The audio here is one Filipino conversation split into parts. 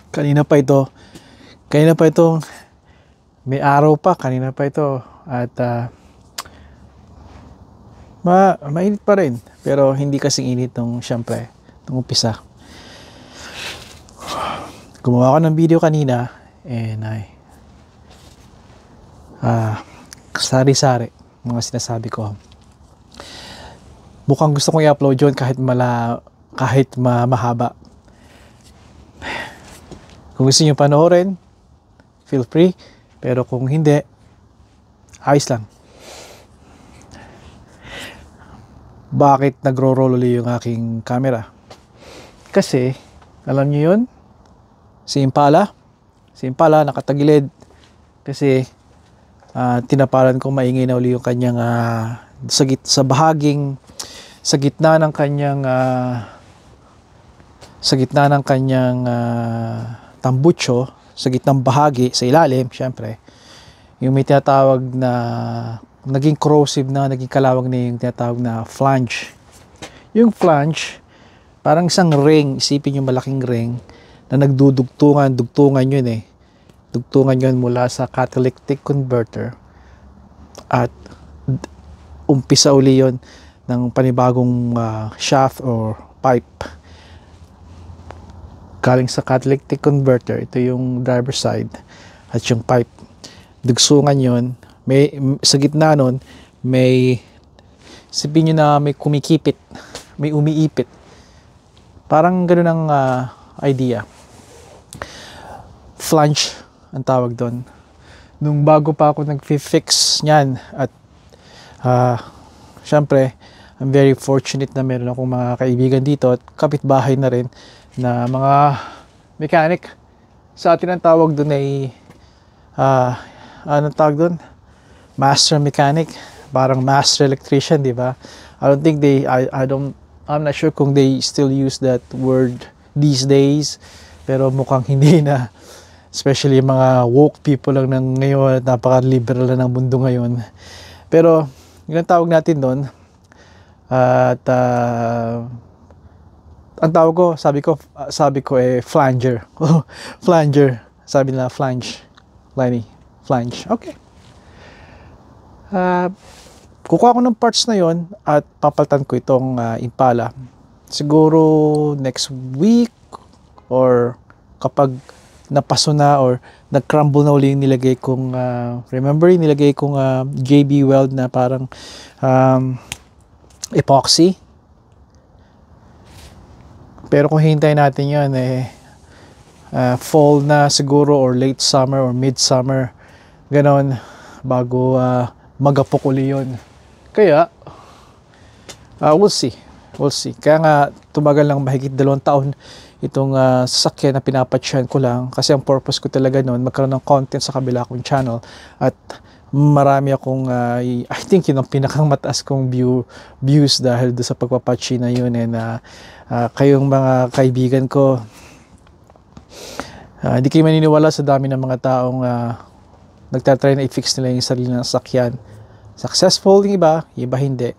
Kanina pa ito, may araw pa, kanina pa ito, at mainit pa rin, pero hindi kasing init nung syempre, nung umpisa. Gumawa ko ng video kanina, and sari-sari, mga sinasabi ko. Mukhang gusto kong i-upload yun kahit mahaba. Kung gusto nyo panoorin, feel free. Pero kung hindi, ayos lang. Bakit nagro-roll ulit yung aking camera? Kasi, alam nyo yun? Si Impala nakatagilid. Kasi, tinapalan kong maingay na ulit yung kanyang, sa gitna ng kanyang tambutso, sa gitnang bahagi, sa ilalim, syempre, yung may tinatawag na, naging corrosive na, naging kalawag na yung tinatawag na flange. Yung flange, parang isang ring, isipin yung malaking ring, na nagdudugtungan yun eh. Dugtungan yun mula sa catalytic converter, at umpisa uli yun ng panibagong shaft or pipe. Galing sa catalytic converter, ito yung driver side, at yung pipe. Dugsungan yun, sa gitna nun, sabihin nyo na may kumikipit, may umiipit. Parang ganun ang idea. Flange ang tawag doon. Nung bago pa ako nag-fix niyan, at syempre, I'm very fortunate na meron akong mga kaibigan dito at kapitbahay na rin na mga mechanic. Sa atin ang tawag doon ay anong tawag doon? Master mechanic, parang master electrician, di ba? I'm not sure kung they still use that word these days, pero mukhang hindi na, especially mga woke people lang ng ngayon, napaka-liberal na ng mundo ngayon. Pero yun ang tawag natin doon. At ang tawag ko, sabi ko flanger. Flanger. Sabi nila flange. Lenny, flange. Okay. Kukuha ko ng parts na yon at papalitan ko itong Impala. Siguro next week, or kapag napaso na or nag-crumble na uli yung nilagay kong nilagay kong JB Weld na parang epoxy. Pero kung hintayin natin yun, fall na siguro, or late summer or mid-summer, ganon, bago magapok uli yun. Kaya, we'll see. Kaya nga, tumagal lang mahigit 2 taon itong sasakyan na pinapatsyan ko lang. Kasi ang purpose ko talaga noon, magkaroon ng content sa kabila kong channel. At marami akong, I think yun ang pinakamataas kong views dahil doon sa pagpapatsi na yun. And kayong mga kaibigan ko, hindi kayo maniniwala sa dami ng mga taong nagtatry na i-fix nila yung sarili ng sasakyan. Successful yung iba hindi.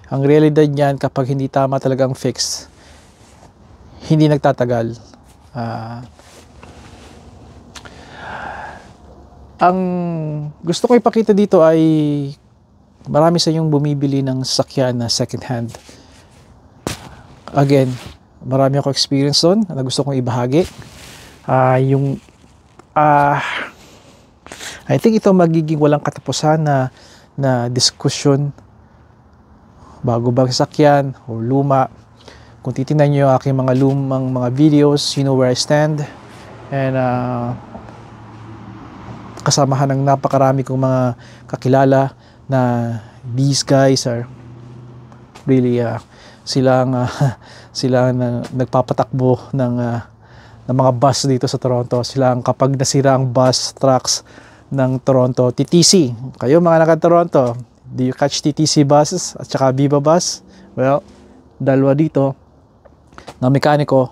Ang realidad niyan, kapag hindi tama talagang fix, hindi nagtatagal. Ang gusto ko ipakita dito ay marami sa inyong bumibili ng sasakyan na second hand. Again, marami ako experience doon na gusto kong ibahagi. I think ito magiging walang katapusan na diskusyon bago ba sasakyan o luma. Kung titingnan nyo yung aking mga lumang mga videos, you know where I stand. And kasamahan ng napakarami kong mga kakilala na these guys are really sila ang nagpapatakbo ng mga bus dito sa Toronto. Sila ang kapag nasira ang bus trucks ng Toronto TTC. Kayo mga naka-Toronto, do you catch TTC buses at saka Viva bus? Well, dalawa dito na mekaniko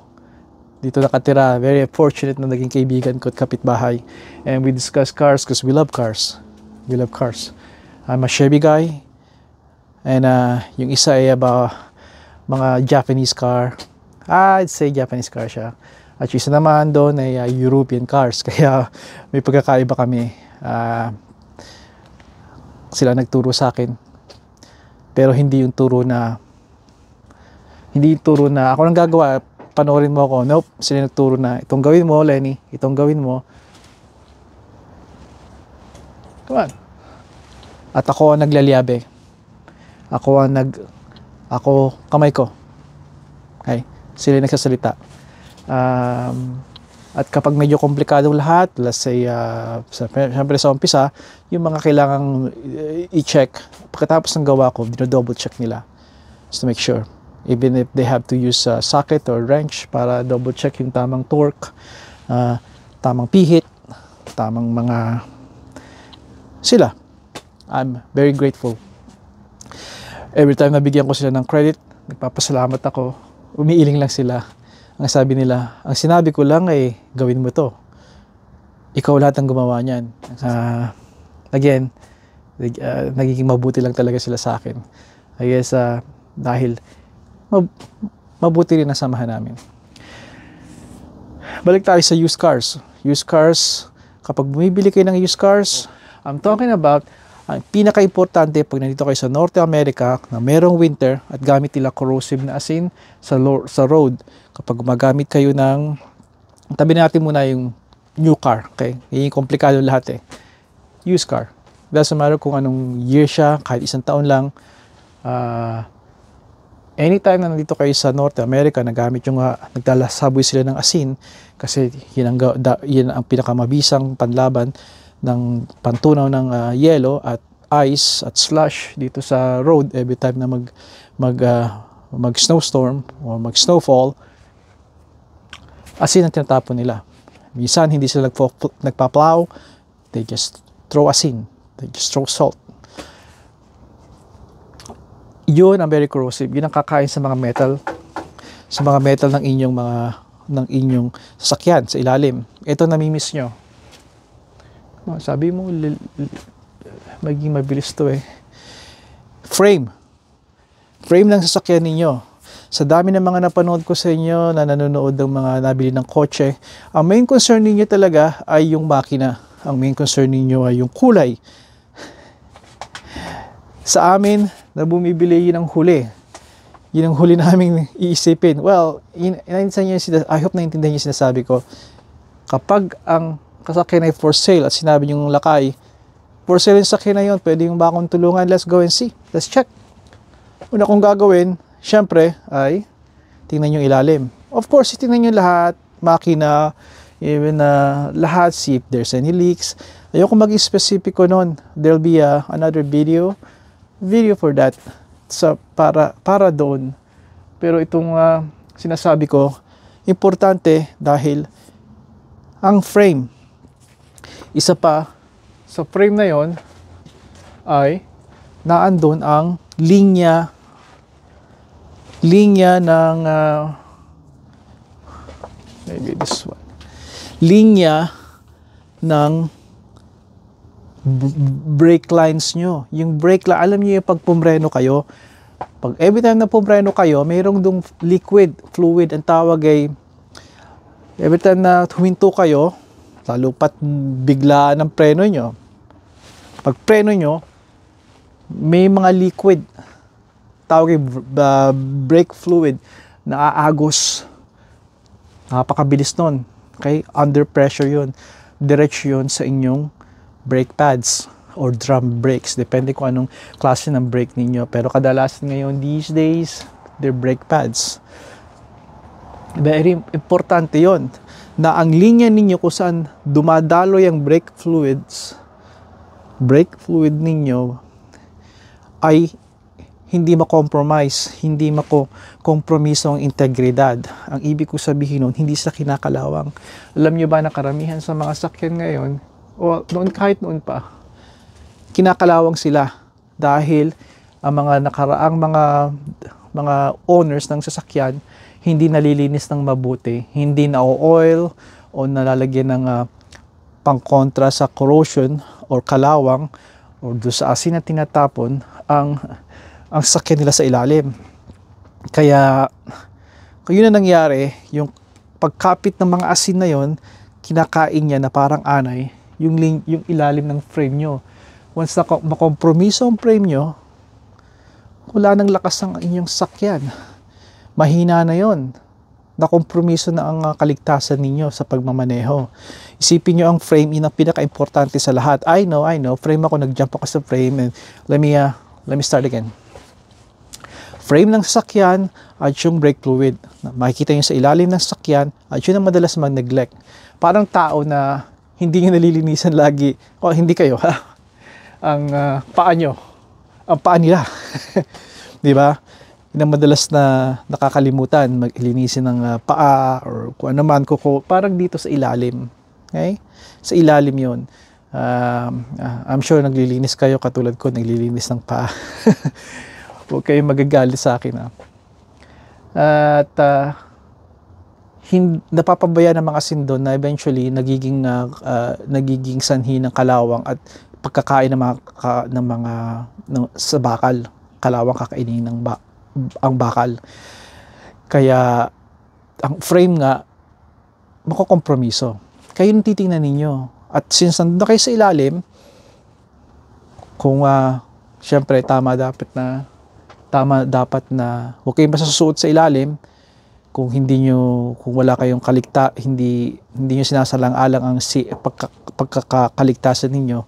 dito nakatira. Very fortunate na naging kaibigan ko at kapitbahay. And we discuss cars because we love cars. I'm a Chevy guy. And yung isa ay about mga Japanese car. I'd say Japanese car siya. At yung isa naman doon ay European cars. Kaya may pagkakaiba kami. Sila nagturo sa akin. Pero hindi yung turo na ako nang gagawa, panoorin mo ako. Nope, sila nagturo na itong gawin mo, Lenny, itong gawin mo. Come on. At ako ang naglaliabe. Ako, kamay ko. Okay? Sila nagsasalita. At kapag medyo komplikadong lahat, let's say, siyempre sa umpisa, yung mga kailangang i-check, pagkatapos ng gawa ko, dino-double check nila just to make sure. Even if they have to use a socket or wrench para double check yung tamang torque, tamang pihit, tamang mga sila. I'm very grateful. Every time nabigyan ko sila ng credit, nagpapasalamat ako. Umiiling lang sila. Ang sabi nila, ang sinabi ko lang ay gawin mo to. Ikaw lahat ang gumawa niyan. Again, nagiging mabuti lang talaga sila sa akin. I guess dahil mabuti rin ang samahan namin. Balik tayo sa used cars. Used cars, kapag bumibili kayo ng used cars, I'm talking about ang pinaka-importante pag nandito kayo sa North America na merong winter at gamit nila corrosive na asin sa road. Kapag gumagamit kayo ng, tabi natin muna yung new car, okay? Yung komplikado lahat eh. Used car. Doesn't matter kung anong year siya, kahit isang taon lang. Anytime na nandito kayo sa North America, nagamit yung, nagdalasaboy sila ng asin kasi yun ang pinakamabisang panlaban ng pantunaw ng yelo at ice at slush dito sa road every time na mag snowstorm o mag snowfall. Asin ang tinatapon nila. Minsan hindi sila nagpa-plow, they just throw asin, they just throw salt. Yun ang very corrosive. Yun ang kakain sa mga metal ng inyong sasakyan sa ilalim. Ito namimiss nyo. Sabi mo, maging mabilis to eh. Frame ng sasakyan ninyo. Sa dami ng mga napanood ko sa inyo na nanonood ng mga nabili ng kotse, ang main concern ninyo talaga ay yung makina. Ang main concern ninyo ay yung kulay. Sa amin, na bumibili yun ang huli. Yun ang huli namin iisipin. Well, I hope naintindihan niyo sinasabi ko. Kapag ang kasakyan ay for sale at sinabi yung lakay, for sale yung sakyan na yun, pwede yung ba akong tulungan? Let's go and see. Let's check. Una kong gagawin, syempre, ay tingnan yung ilalim. Of course, tingnan yung lahat, makina, even lahat, see if there's any leaks. Ayoko maging specific ko nun. There'll be another video for that. So, para doon. Pero itong sinasabi ko, importante dahil ang frame, isa pa, sa frame na yon ay naandun ang linya ng maybe this one. Linya ng brake lines nyo. Yung brake line, alam niyo yung pag pumreno kayo, pag every time na pumreno kayo, mayroong dung liquid, fluid, ang tawag ay every time na huminto kayo, lalo pat biglaan ng preno nyo. Pag preno nyo, may mga liquid, tawag brake fluid, na aagos. Napakabilis nun. Okay? Under pressure yun. Diretso yun sa inyong brake pads or drum brakes. Depende kung anong klase ng brake ninyo. Pero kadalasan ngayon, these days, they're brake pads. Very importante yon na ang linya ninyo kung saan dumadalo yung brake fluid ninyo ay hindi ma-compromise, hindi makompromiso ang integridad. Ang ibig ko sabihin nun, hindi sila kinakalawang. Alam nyo ba na karamihan sa mga sakyan ngayon, o noon, kahit noon pa, kinakalawang sila dahil ang mga nakaraang mga owners ng sasakyan hindi nalilinis ng mabuti, hindi na oil o nalalagyan ng pangkontra sa corrosion or kalawang o doon sa asin na tinatapon ang sakyan nila sa ilalim. Kaya Yun na nangyari, yung pagkapit ng mga asin na yon, kinakain niya na parang anay yung ilalim ng frame nyo. Once na makompromiso ang frame nyo, wala nang lakas ang inyong sakyan. Mahina na yon. Nakompromiso na ang kaligtasan ninyo sa pagmamaneho. Isipin nyo ang frame, yun ang pinaka-importante sa lahat. I know, frame ako, nag-jump ako sa frame, and let me start again. Frame ng sasakyan at yung brake fluid. Makikita nyo sa ilalim ng sasakyan at yun ang madalas mag-neglect. Parang tao na hindi nyo nalilinisan lagi, o hindi kayo, ha? Ang paa nyo, ang paa nila. Di ba? Yun ang madalas na nakakalimutan, maglinisin ng paa or kung ano man, parang dito sa ilalim. Okay? Sa ilalim yun. I'm sure naglilinis kayo katulad ko, naglilinis ng paa. Huwag kayong magagalit sa akin. At napapabayaan ng mga asin doon na eventually nagiging sanhi ng kalawang at pagkakain sa bakal. Kalawang kakainin ang bakal. Kaya ang frame nga makokompromiso. Kayo yung titingnan ninyo. At since nandun kayo sa ilalim, kung syempre tama dapat na huwag kayong masasuot sa ilalim kung wala kayong hindi niyo sinasalang-alang ang pagkakaligtasan ninyo.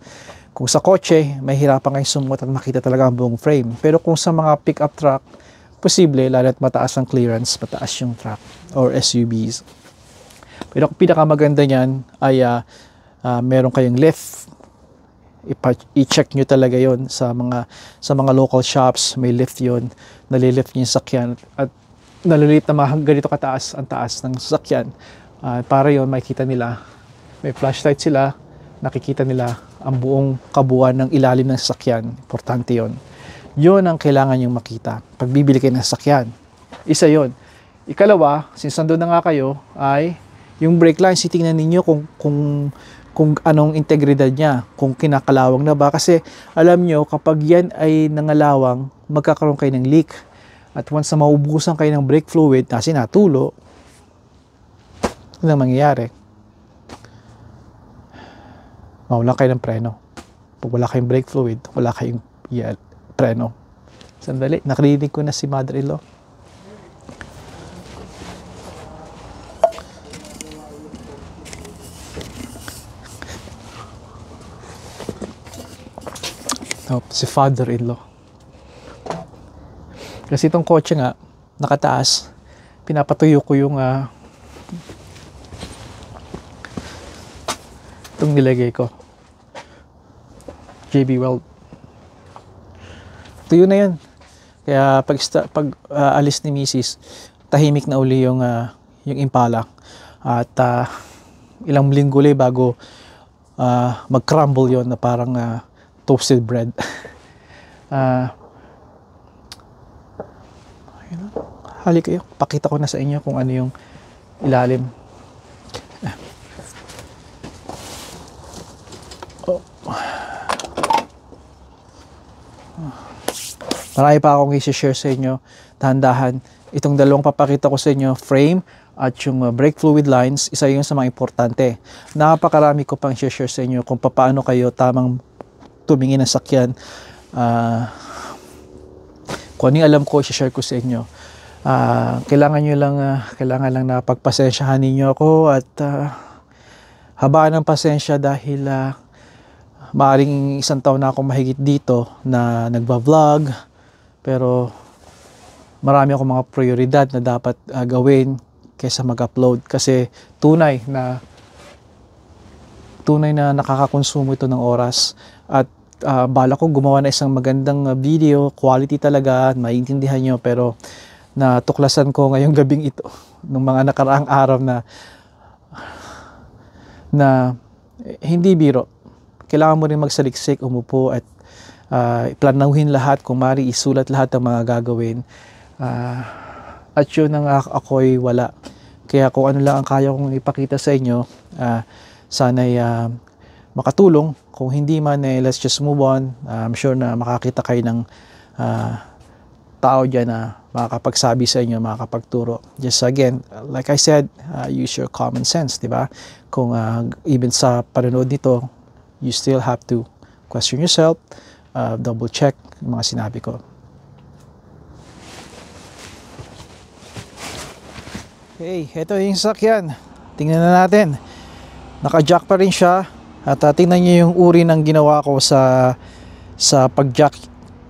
Kung sa kotse, mahirapan kayong sumuot at makita talaga ang buong frame. Pero kung sa mga pick-up truck, posible, lalo at mataas ang clearance, mataas yung truck or SUVs. Pero kung pinakamaganda niyan ay meron kayong lift. I-check nyo talaga yon sa mga local shops, may lift yon, nalilift nyo yung sakyan at nalilift na mga ganito kataas ang taas ng sasakyan. Para yon makikita nila, may flashlight sila, nakikita nila ang buong kabuuan ng ilalim ng sasakyan. Importante yon. Yon ang kailangan yung makita pag bibili kayo ng sasakyan. Isa yon. Ikalawa, since nandun na nga kayo, ay yung brake lines, titingnan ninyo kung anong integridad niya, kung kinakalawang na ba. Kasi alam nyo, kapag yan ay nangalawang, magkakaroon kayo ng leak. At once na maubusan kayo ng brake fluid, kasi natulo, ano ang mangyayari? Mawalan kayo ng preno. Pag wala kayong brake fluid, wala kayong preno. Sandali, nakarinig ko na si mother-in-law. Si father-in-law. Kasi itong kotse nga, nakataas, pinapatuyo ko yung itong nilagay ko. JB Weld. Tuyo na yan. Kaya pag alis ni Mrs., tahimik na uli yung Impala. At ilang linggo bago mag-crumble yon na parang toasted bread. Hali kayo, pakita ko na sa inyo kung ano yung ilalim. Marami pa akong i-share sa inyo. Dahan-dahan. Itong dalawang papakita ko sa inyo, frame at yung brake fluid lines, isa yun sa mga importante. Napakarami ko pang i-share sa inyo kung paano kayo tamang tumingin ng sakyan. Kung ano yung alam ko, i-share ko sa inyo. Kailangan lang na pagpasensyahan ninyo ako at habaan ng pasensya dahil maaaring isang taon na ako mahigit dito na nagba-vlog, pero marami akong mga prioridad na dapat gawin kaysa mag-upload kasi tunay na nakakakonsumo ito ng oras at bala ko gumawa na isang magandang video, quality talaga, maiintindihan nyo, pero natuklasan ko ngayong gabing ito ng mga nakaraang araw na hindi biro. Kailangan mo rin magsaliksik, umupo at planuhin lahat, kung mari isulat lahat ng mga gagawin. At yun ang ako'y wala. Kaya kung ano lang ang kaya kong ipakita sa inyo, sana'y makatulong. Kung hindi man, let's just move on. I'm sure na makakita kayo ng tao dyan na makakapagsabi sa inyo, makakapagturo. Just again, like I said, use your common sense, di ba? Kung even sa panonood nito, you still have to question yourself, double check yung mga sinabi ko. Okay, ito yung sasakyan. Tingnan na natin. Naka-jack pa rin siya. At tingnan nyo yung uri ng ginawa ko sa pag-jack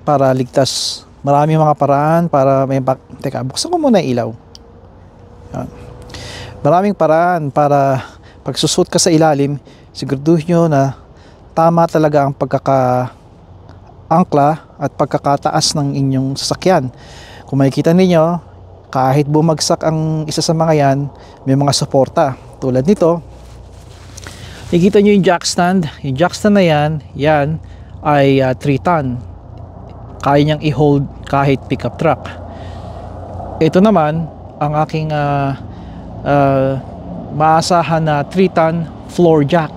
para ligtas. Maraming mga paraan para may teka, buksan ko muna ilaw. Yan. Maraming paraan para pag susut ka sa ilalim, siguraduhin nyo na tama talaga ang pagkaka-angkla at pagkakataas ng inyong sasakyan. Kung makikita ninyo, kahit bumagsak ang isa sa mga yan, may mga suporta. Tulad nito, nakikita nyo yung jack stand. Yung jack stand na yan ay 3 ton. Kaya niyang i-hold kahit pickup truck. Ito naman, ang aking maasahan na 3 ton floor jack.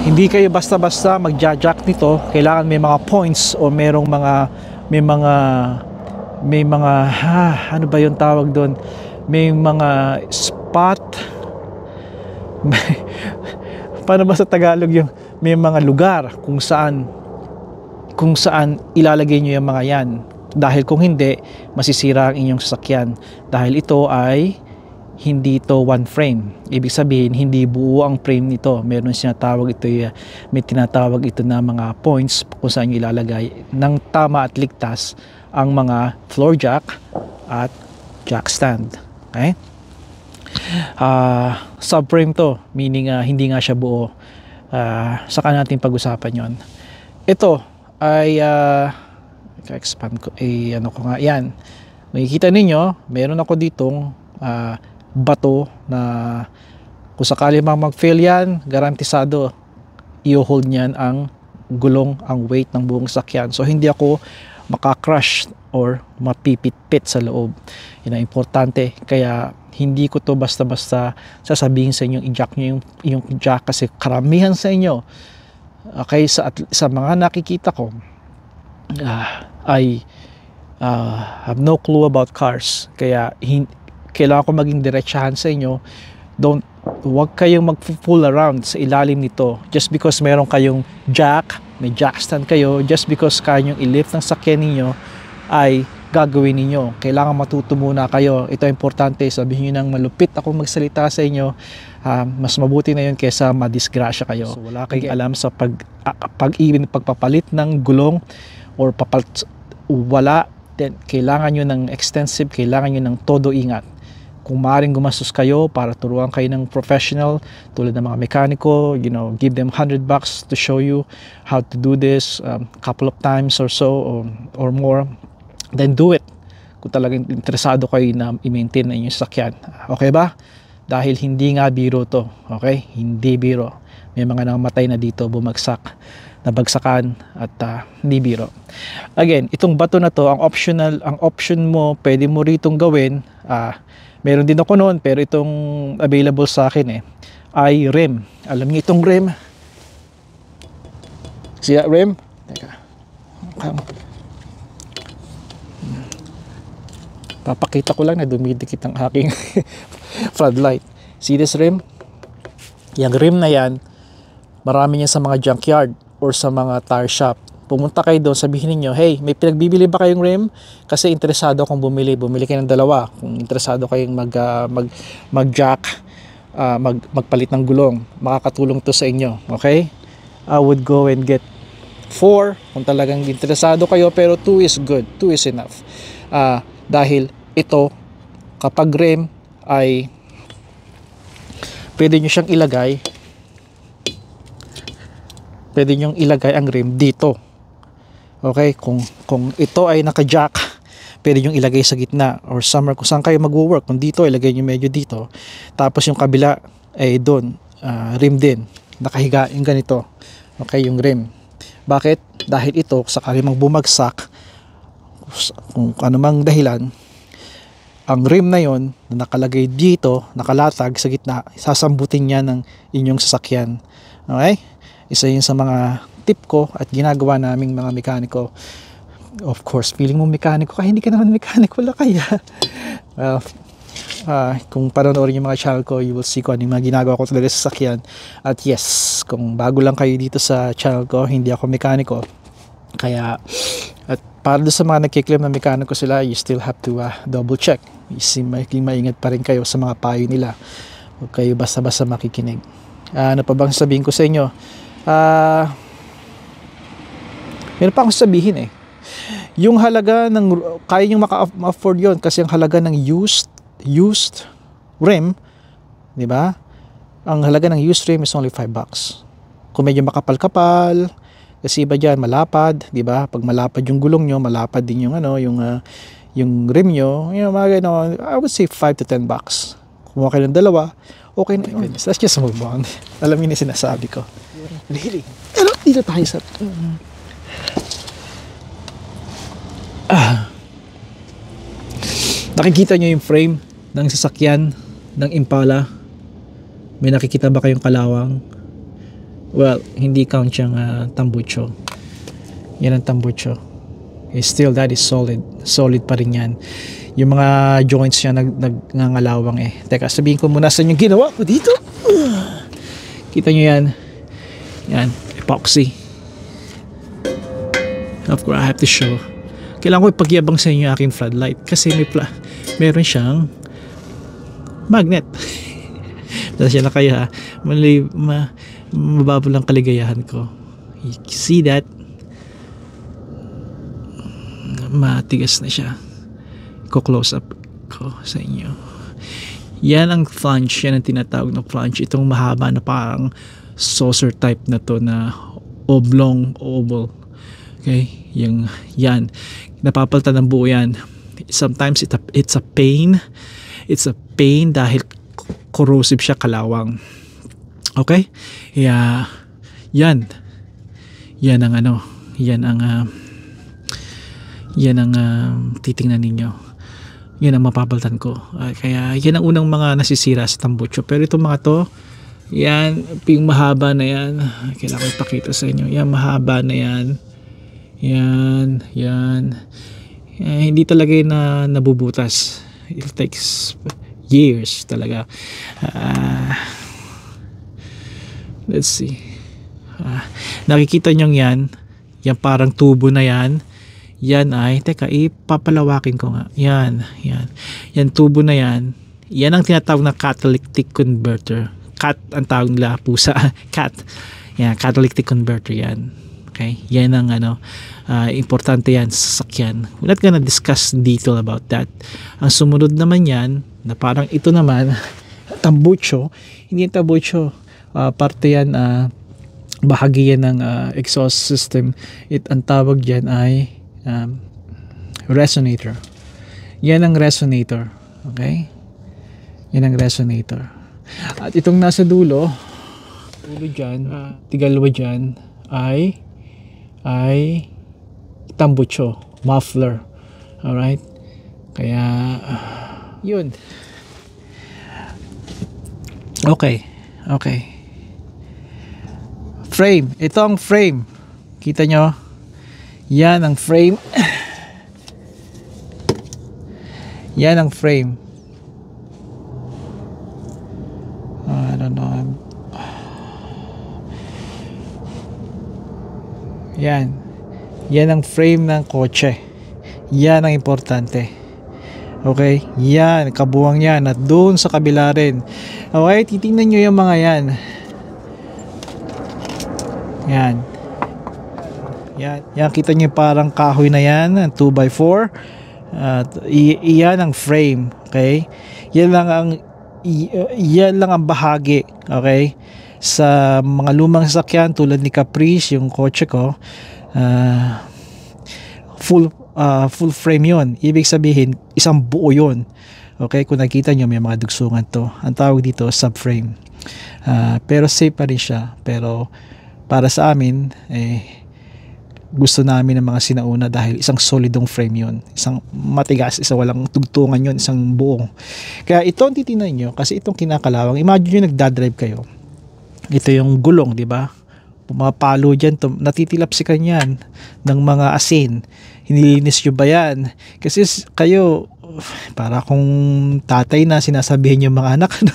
Hindi kayo basta-basta mag-jack nito. Kailangan may mga points o may mga ano ba yung tawag doon, may mga spot paano ba sa Tagalog yung may mga lugar kung saan ilalagay nyo yung mga yan, dahil kung hindi masisira ang inyong sasakyan, dahil ito ay hindi ito one frame. Ibig sabihin hindi buo ang frame nito. Meron sinatawag ito, may tinatawag ito na mga points kung saan nyo ilalagay ng tama at ligtas ang mga floor jack at jack stand. Okay? Subframe to, meaning hindi nga siya buo. Saka natin pag-usapan yon. Ito ay expand ko, ano ko nga yan. Makikita ninyo, meron ako ditong bato na kung sakali mag-fail yan, garantisado i-hold niyan ang gulong, ang weight ng buong sakyan. So hindi ako makakrush or mapipit-pit sa loob. Yan ang importante. Kaya hindi ko to basta-basta sasabihin sa inyo i-jack nyo yung jack, kasi karamihan sa inyo, okay, sa mga nakikita ko I have no clue about cars. Kaya kailangan ko maging diretsahan sa inyo. Huwag kayong mag-fool around sa ilalim nito just because meron kayong jack, may jack stand kayo, just because kaya nyo i-lift ng sakyan ninyo ay gagawin ninyo. Kailangan matuto muna kayo. Ito importante. Sabihin nyo nang malupit ako magsalita sa inyo, mas mabuti na yun kaysa madisgrasya kayo. So, wala kayong alam sa pagpapalit ng gulong or wala, then kailangan nyo ng extensive, kailangan nyo ng todo ingat. Kung maaaring gumastos kayo para turuan kayo ng professional tulad ng mga mekaniko, give them $100 to show you how to do this couple of times or so or more, then do it. Kung talagang interesado kayo na i-maintain na inyong sasakyan. Okay ba? Dahil hindi nga biro to. Okay? Hindi biro. May mga namatay na dito, bumagsak, nabagsakan at hindi biro. Again, itong bato na to, ang option mo, pwede mo ritong gawin, meron din ako noon, pero itong available sa akin ay rim. Alam niyo itong rim? See that rim? Teka. Papakita ko lang na dumidikit ang aking floodlight. See this rim? Yung rim na yan, marami niya sa mga junkyard or sa mga tire shop. Pumunta kayo doon, sabihin niyo, hey, may pinagbibili ba kayong rim? Kasi interesado akong bumili kayo ng dalawa. Kung interesado kayong mag-jack, magpalit ng gulong, makakatulong to sa inyo. Okay? I would go and get 4 kung talagang interesado kayo, pero 2 is good. 2 is enough. Dahil ito, kapag rim ay pwede nyo siyang ilagay, pwede nyo ilagay ang rim dito. Okay, kung ito ay naka-jack, pwede nyo ilagay sa gitna or somewhere kung saan kayo mag-work. Kung dito, ilagay nyo medyo dito. Tapos yung kabila ay doon, rim din. Nakahiga yung ganito. Okay, yung rim. Bakit? Dahil ito, sakali mang bumagsak, kung anumang dahilan, ang rim na yon na nakalagay dito, nakalatag sa gitna, sasambutin niya ng inyong sasakyan. Okay? Isa yun sa mga tip ko at ginagawa naming mga mekaniko. Of course, feeling mo mekaniko ka, hindi ka naman mekaniko, wala kaya. Well, kung panonoorin yung mga channel ko, you will see ko ano yung mga ginagawa ko talaga sa sasakyan. At yes, kung bago lang kayo dito sa channel ko, hindi ako mekaniko. Kaya, at para doon sa mga nagkiklaim na mekaniko sila, you still have to double check. Maging maingat pa rin kayo sa mga payo nila. Huwag kayo basta-basta makikinig. Ano pa bang sabihin ko sa inyo? Meron pa akong sabihin eh. Yung halaga ng, kaya nyo maka-afford yon kasi ang halaga ng used rim, di ba? Ang halaga ng used rim is only $5. Kung medyo makapal-kapal, kasi iba dyan, malapad, di ba? Pag malapad yung gulong nyo, malapad din yung yung rim nyo, mga gano, I would say $5 to $10. Kung okay ng dalawa, okay na yun. Let's just move on. Alam niyo na sinasabi ko. Really? Pero dito tayo sa... Nakikita nyo yung frame ng sasakyan ng Impala? May nakikita ba kayong kalawang? Well, hindi count yung tambucho. Yan ang tambucho. Still, that is solid. Solid pa rin yan. Yung mga joints niya nagngangalawang eh. Teka, sabihin ko muna sa inyo ginawa ko dito. Kita nyo yan. Yan, epoxy. Of course, I have to show. Kailangan ko ipagyabang sa inyo aking floodlight kasi meron siyang magnet. Dahil siya na kayo ha. Mababa lang kaligayahan ko. You see that? Matigas na siya. Ko-close up ko sa inyo. Yan ang flange. Yan ang tinatawag na flange. Itong mahaba na parang saucer type na to na oblong oval. Okay? Yan. Napapalitan ng buo yan. Sometimes it's a pain. It's a pain dahil corrosive siya, kalawang. Okay? Yeah. Yan ang titingnan ninyo. Yan ang mapapalitan ko. Kaya yan ang unang mga nasisira sa tambucho. Pero itong mga to, yan, yung mahaba na yan. Kailangan ko ipakita sa inyo. Yan, mahaba na yan. Yan. Hindi talaga yun na nabubutas. It takes years talaga. Let's see. Nakikita nyo yan. Yan parang tubo na yan. Yan ay, teka, ipapalawakin ko nga. Yan. Yan tubo na yan. Yan ang tinatawag na catalytic converter. Cat ang tawag nila, pusa. Cat. Yan, catalytic converter yan. Okay? Yan ang importante yan sa sasakyan. We're not gonna discuss detail about that. Ang sumunod naman yan, na parang ito naman, tambucho. Hindi yung tambucho. Parte yan, bahagi yan ng exhaust system. Ang tawag yan ay resonator. Yan ang resonator. Okay? Yan ang resonator. At itong nasa dulo dyan, tigalwa dyan, ay tambucho, muffler. Alright? Kaya, yun. Okay. Frame. Ito ang frame. Kita nyo? Yan ang frame. Yan ang frame. I don't know. Yan. Yan ang frame ng kotse. Yan ang importante. Okay? Yan. Kabuwang yan. At doon sa kabila rin. Okay? Titingnan nyo yung mga yan. Yan. Kita nyo parang kahoy na yan. 2x4. At iyan ang frame. Okay? Yan lang ang bahagi. Okay? Sa mga lumang sasakyan tulad ni Caprice, yung kotse ko, full frame yon. Ibig sabihin, isang buo yon. Okay? Kung nakita nyo, may mga dugsungan to. Ang tawag dito, subframe. Pero safe pa rin siya. Pero para sa amin, gusto namin ng mga sinauna dahil isang solidong frame yon, isang matigas, isang walang tugtungan yon, isang buong. Kaya ito ang titingnan nyo kasi itong kinakalawang. Imagine nyo nagdadrive kayo, ito yung gulong, di ba? pumapalo dyan, natitilapsikan yan ng mga asin. Hinilinis nyo ba yan? Kasi kayo, para kung tatay na sinasabihin yung mga anak, no?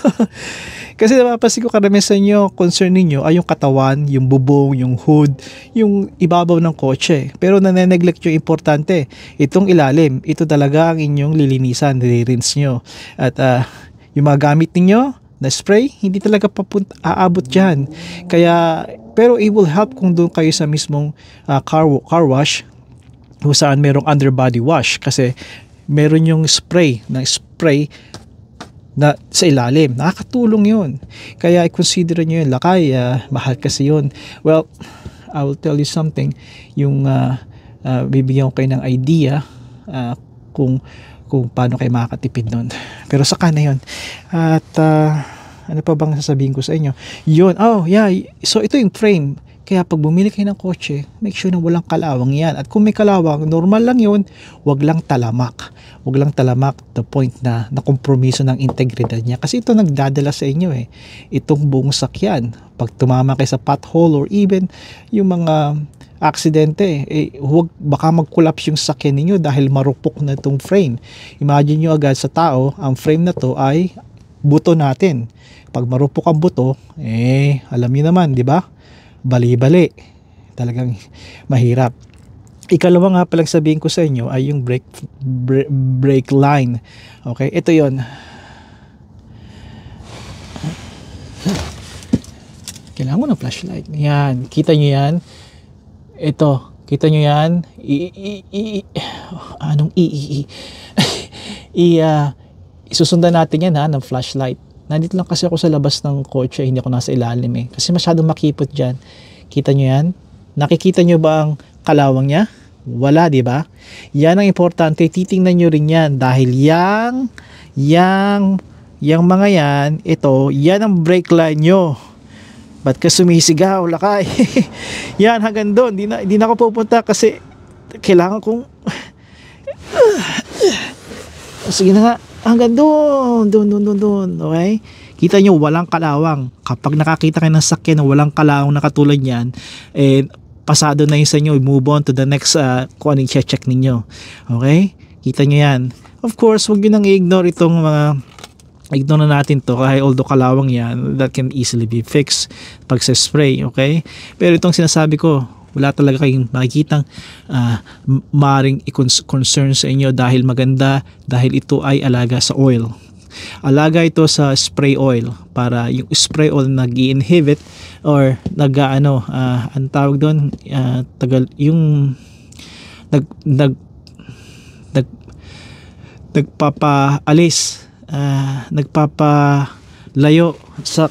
Kasi napapansin ko karamihan sa inyo, concern ninyo ay yung katawan, yung bubong, yung hood, yung ibabaw ng kotse. Pero nane-neglect yung importante. Itong ilalim, ito talaga ang inyong lilinisan, nire-rinse nyo. At yung mga gamit ninyo na spray, hindi talaga aabot dyan. Kaya, pero it will help kung doon kayo sa mismong car wash, kung saan merong underbody wash. Kasi meron yung spray na sa ilalim. Nakakatulong yun. Kaya i-consider nyo yun. Lakay, mahal kasi yun. Well, I will tell you something. Yung bibigyan ko kayo ng idea kung paano kayo makakatipid nun. Pero saka na yun. At ano pa bang sasabihin ko sa inyo? Yun. Oh, yeah. So ito yung frame. Kaya pag bumili kayo ng kotse, make sure na walang kalawang yan. At kung may kalawang, normal lang yun, wag lang talamak. Wag lang talamak to point na nakompromiso ng integridad niya. Kasi ito nagdadala sa inyo eh. Itong buong sakyan. Pag tumama kayo sa pothole or even yung mga aksidente, baka mag-collapse yung sakyan ninyo dahil marupok na itong frame. Imagine nyo agad sa tao, ang frame na to ay buto natin. Pag marupok ang buto, alam niyo naman, di ba? Bali-bali. Talagang mahirap. Ikalawa nga palang sabihin ko sa inyo ay yung brake line. Okay, ito yon. Kailangan ko ng flashlight. Yan, kita nyo yan. Ito, kita nyo yan. Isusundan natin yan ng flashlight. Nandito lang kasi ako sa labas ng kotse, hindi ako nasa ilalim eh. Kasi masyadong makipot dyan. Kita nyo yan? Nakikita nyo ba ang kalawang niya? Wala, di ba? Yan ang importante. Titingnan nyo rin yan. Dahil yang mga yan, yan ang brake line nyo. Ba't ka sumisigaw, lakay? Yan, hanggang doon. Di na ako pupunta kasi kailangan kong... Sige na nga. Hanggang doon. Okay? Kita nyo, walang kalawang. Kapag nakakita kayo ng sakyan na walang kalawang na katulad yan, pasado na yun sa inyo. Move on to the next kung anong check ninyo. Okay? Kita nyo yan. Of course, huwag nyo nang i-ignore itong mga ignore na natin to kahit although kalawang yan, that can easily be fixed pag sa spray. Okay? Pero itong sinasabi ko, wala talaga kayong makikitang maaaring concern sa inyo dahil maganda, dahil ito ay alaga sa oil. Alaga ito sa spray oil para yung spray oil nag-i-inhibit or ang tawag doon, nagpapaalis, nagpapalayo sa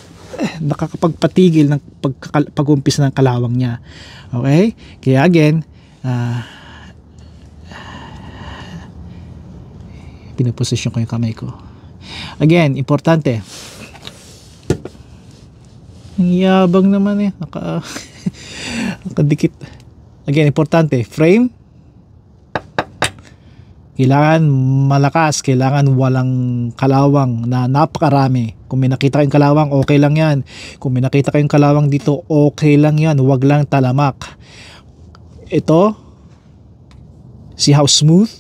nakakapagpatigil ng pag-umpisa ng kalawang niya. Okay? Kaya again, pinaposisyon ko yung kamay ko. Again, importante. Ang yabang naman eh. Nakadikit. Again, importante. Frame. Kailangan malakas. Kailangan walang kalawang na napakarami. Kung may nakita kayong kalawang, okay lang yan. Kung may nakita kayong kalawang dito, okay lang yan. Huwag lang talamak. Ito, see how smooth?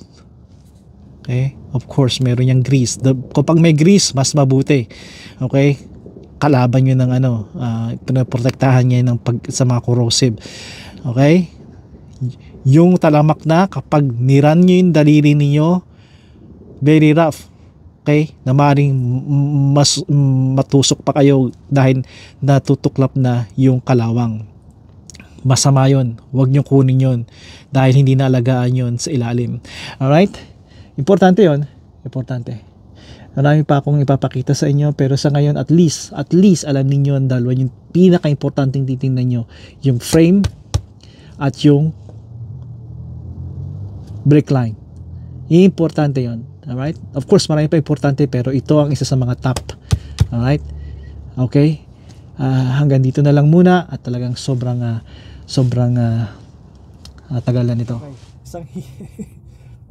Okay? Of course, meron yung grease. Kapag may grease, mas mabuti. Okay? Kalaban nyo ng pinaprotektahan nyo sa mga corrosive. Okay? Yung talamak na, kapag niran nyo yung daliri ninyo, very rough. Okay? Na maaaring mas matusok pa kayo dahil natutuklap na yung kalawang. Masama yun. Huwag nyo kunin yun dahil hindi naalagaan yun sa ilalim. Alright? Importante yun. Importante. Marami pa akong ipapakita sa inyo pero sa ngayon at least alam niyo ang dalawa yung pinaka-importanting titingnan nyo. Yung frame at yung brake line. Importante yun. Alright? Of course, marami pa importante pero ito ang isa sa mga top. Alright? Okay? Hanggang dito na lang muna at talagang sobrang tagalan ito. Okay.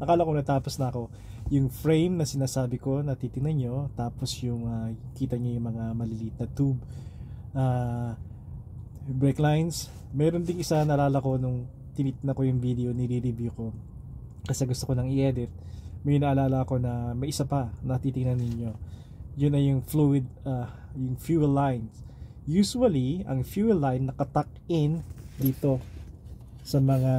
Akala ko natapos na ako. Yung frame na sinasabi ko na titingnan nyo, tapos yung kita nyo yung mga maliliit na tube. brake lines. Meron ding isa naalala ko nung tinitna ko yung video, nire-review ko kasi gusto ko nang i-edit. May naalala ko na may isa pa na titingnan ninyo. Yun ay yung fluid, yung fuel lines. Usually ang fuel line nakatuck in dito sa mga,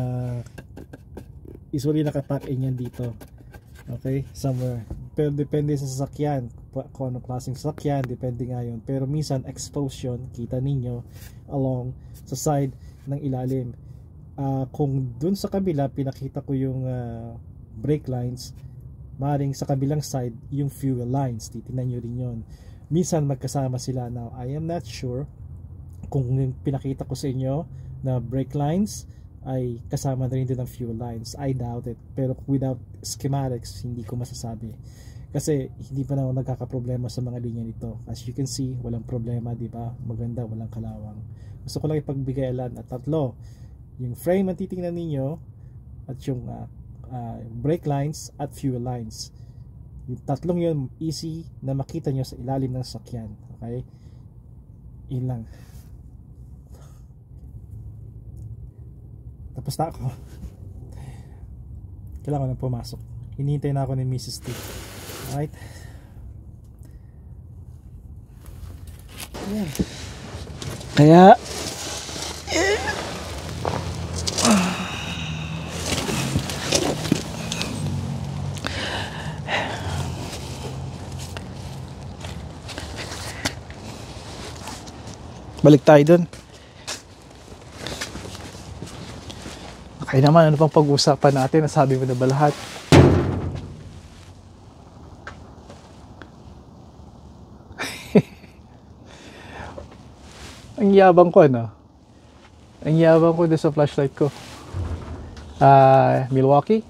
usually nakatuck in yan dito, okay, somewhere. Pero depende sa sasakyan kung anong klaseng sasakyan, depende nga yun. Pero minsan exposed yun, kita ninyo along sa side ng ilalim. Kung dun sa kabila pinakita ko yung brake lines, maring sa kabilang side yung fuel lines, titingnan nyo rin yun. Minsan magkasama sila. Now I am not sure kung yung pinakita ko sa inyo na brake lines ay kasama na rin din ng fuel lines. I doubt it, pero without schematics hindi ko masasabi kasi hindi pa na ako nagkakaproblema sa mga linya nito. As you can see, walang problema, di ba? Maganda, walang kalawang. Gusto ko lang ipagbigayan at tatlo, yung frame ang titingnan ninyo at yung brake lines at fuel lines. Yung tatlong yun easy na makita nyo sa ilalim ng sasakyan. Okay, yun lang. Tapos na ako. Kailangan ko na pumasok. Hinihintay na ako ni Mrs. T. Alright. Ayan. Kaya balik tayo dun. Okay naman, ano pang pag-uusapan natin? Nasabi mo na ba lahat? Ang yabang ko, ano? Ang yabang ko sa flashlight ko. Milwaukee.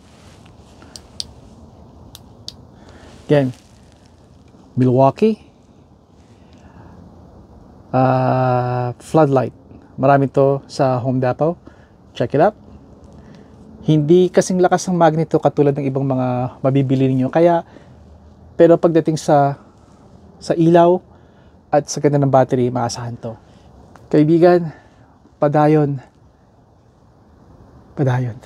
Again. Milwaukee. Floodlight. Marami to sa Home Depot. Check it out. Hindi kasing lakas ng magneto katulad ng ibang mga mabibili niyo. Kaya, pero pagdating sa ilaw at sa ganda ng battery, maasahan to. Kaibigan, padayon. Padayon.